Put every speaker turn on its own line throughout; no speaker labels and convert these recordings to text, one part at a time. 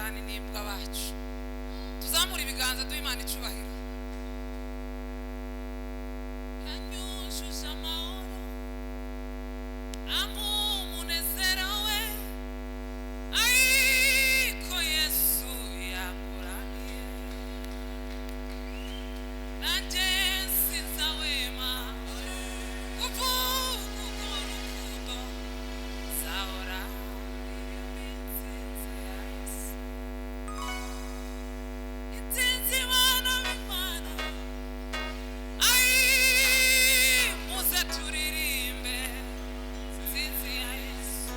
satani n'imbwa bacu. Tuzamura ibiganza duha Imana icubahiro. Yanyujuje amahoro amunezero we, ariko Yesu yakuraniye. Nanjye sinzahwema kuvuga urwo rukundo, nzahora intsinzi ya Yesu. Intsinzi Bana b'Imana, muze turirimbe intsinzi ya Yesu.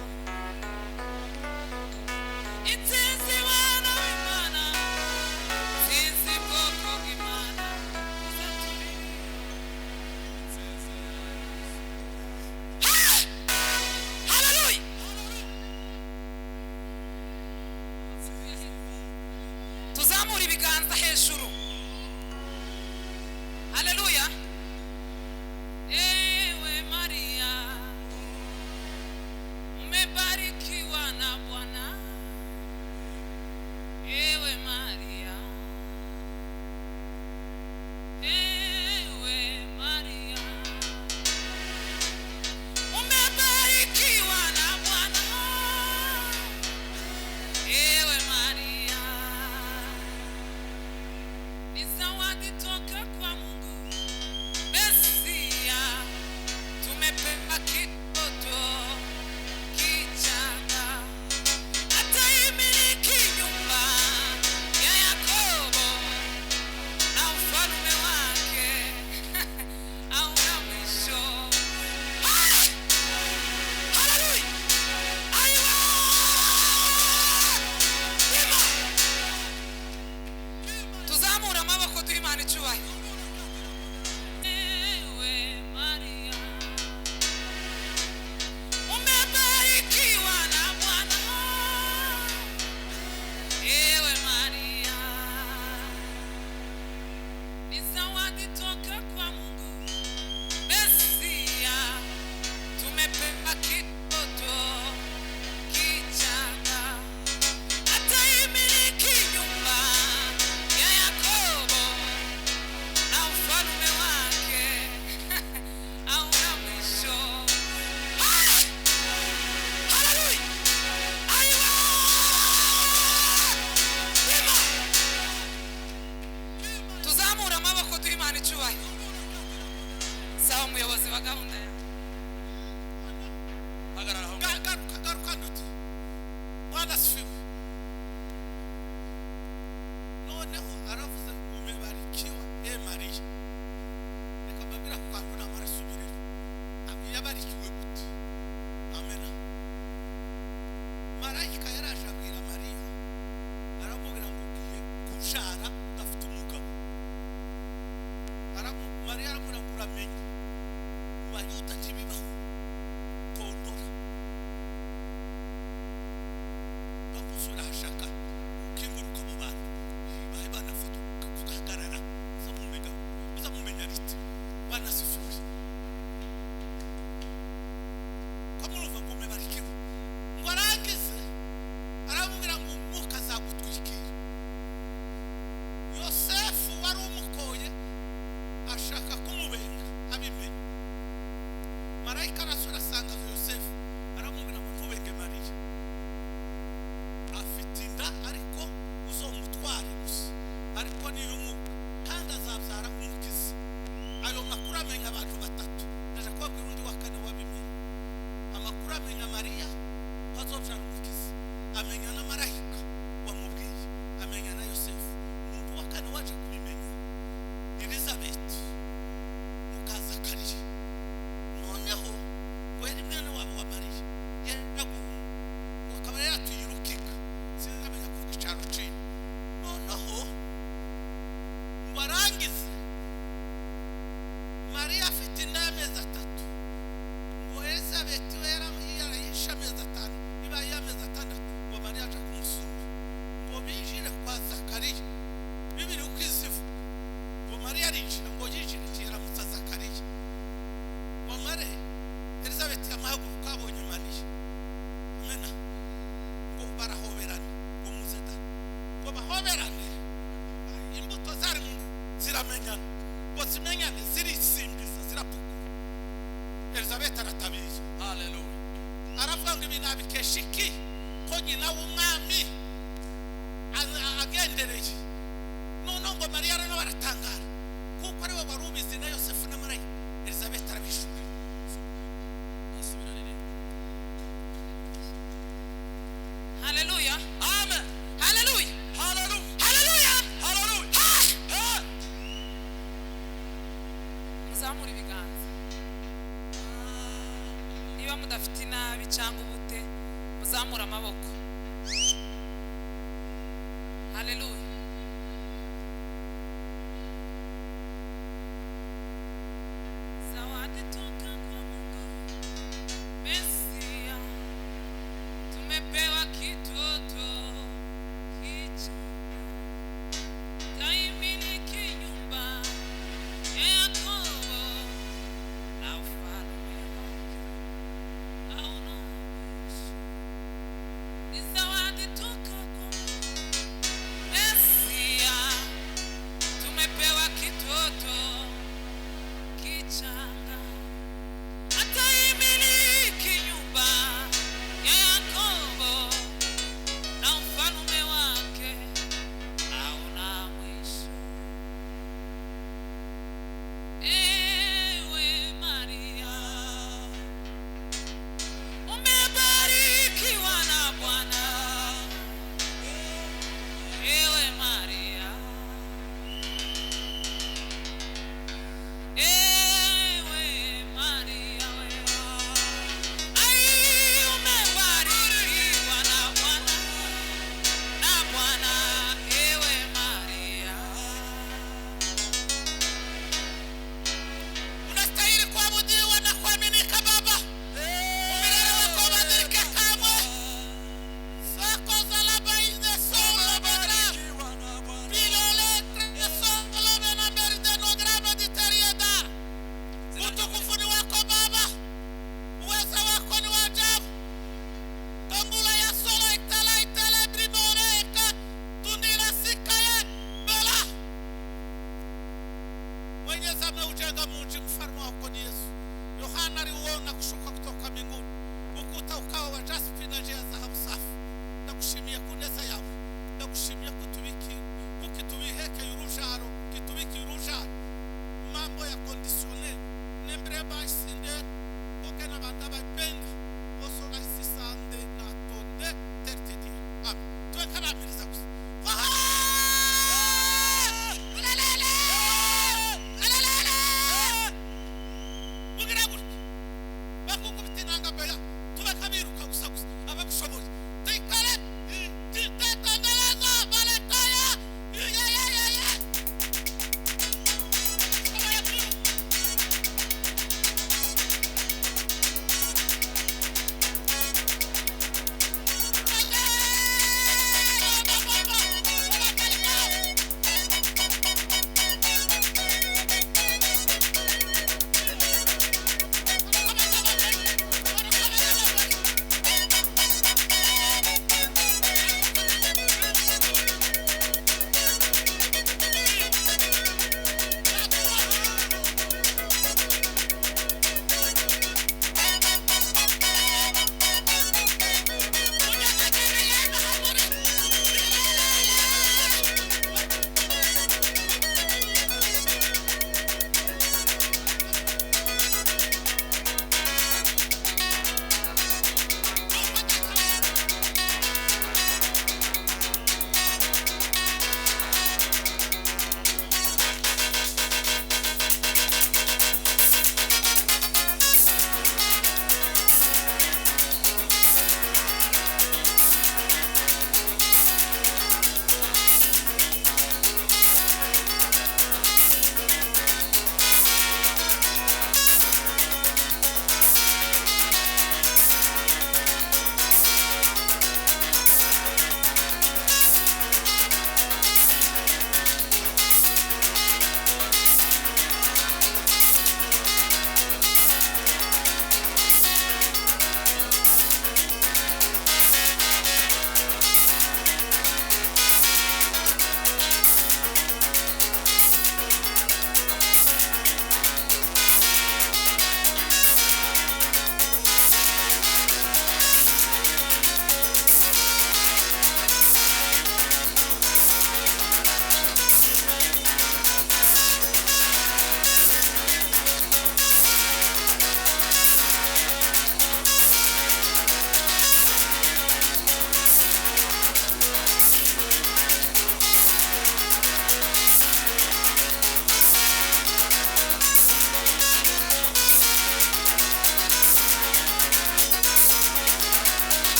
Intsinzi Bana b'Imana, intsinzi bwoko bw'Imana, muze turirimbe intsinzi ya Yesu. Haleluya! Tuzamura ibiganza hejuru. Haleluya! Ewe Maria, umebarikiwa na Bwana. Ewe Maria, ewe Maria, umebarikiwa na Bwana. Ewe Maria, ni zawadi toka kwa Mungu Mesia, tumepewa kitoto kichanga, ataimiliki nyumba ya Yakobo na ufalme wake hauna mwisho. Haleluya! Aiwa! Ima! Tuzamura amaboko duha Imana icubahiro. Ewe Maria, umebarikiwa na Bwana. Ewe Maria, ni zawadi toka kwa Mungu Mesia, tumepewa kitoto kichanga, ataimiliki nyumba ya Yakobo na ufalme wake hauna mwisho. Haleluya! Aiwa! Ima! Tuzamura amaboko duha Imana icubahiro. Sawa umuyobozi wa gahunda ya
hagarara aho garuka nduti Bwana sifiwe. Noneho aravuze umebarikiwa Maria. Reka mbabwira ko kantu namarasubirira. Yabarikiwe gute? Amena. Marayika yaraje abwira Maria, aramubwira ngo ugiye kushara udafite umugabo. Maria aramubwira ngo uramenye, mu Bayuda ntibibaho kondora. Bamusura hashaka ukinguruka mu bantu, bahe banafoto kugahagarara, uzamumenya rite? Bwana sifiwe. Ko murumva ngo umebarikiwe, ngo arangize aramubwira ngo umwuka azagutwikira. Yosefu wari umukoye ashaka kumubenga abimenye. Marayika arasura asanga Yosefu, aramubwira ngo ntubenge Mariya, afite inda ariko uzomutware gusa, ariko ni umwuka kandi azabyara umukiza. Ayo makuru amenya abantu batatu, ndaje kubabwira undi wa kane wabimenye. Amakuru amenya Mariya ko azobyara umukiza, amenya na marayika wamubwiye, amenya na Yosefu. Umuntu wa kane waje kubimenya Elizabeth mukaza Zakariya. Noneho wari mwana wabo wa Mariya yaraguye, akaba yatuyirukika, sinamenya kuvuga icaro cye. Noneho ngo arangize Mariya afite inda y'amezi 3, ngo Elizabeth we yarayishe amezi 5, iba y'amezi 6, ngo Mariya zimenyana ngo zimenyane zirisimbiza zirapukura Elizabeth aratabije
Hallelujah.
aravuga ngo ibi nabikesha iki ko nyina w'umwami agendereye none ngo Mariya rero baratangara kuko ari we wari ubizi na Yosefu na Mariya Elizabeth arabishura
Hallelujah.
Amen.
Hallelujah.
Hallelujah.
Hallelujah.
Hallelujah.
Muzamura ibiganza. Niba mudafite inabi cyangwa ubute muzamura amaboko.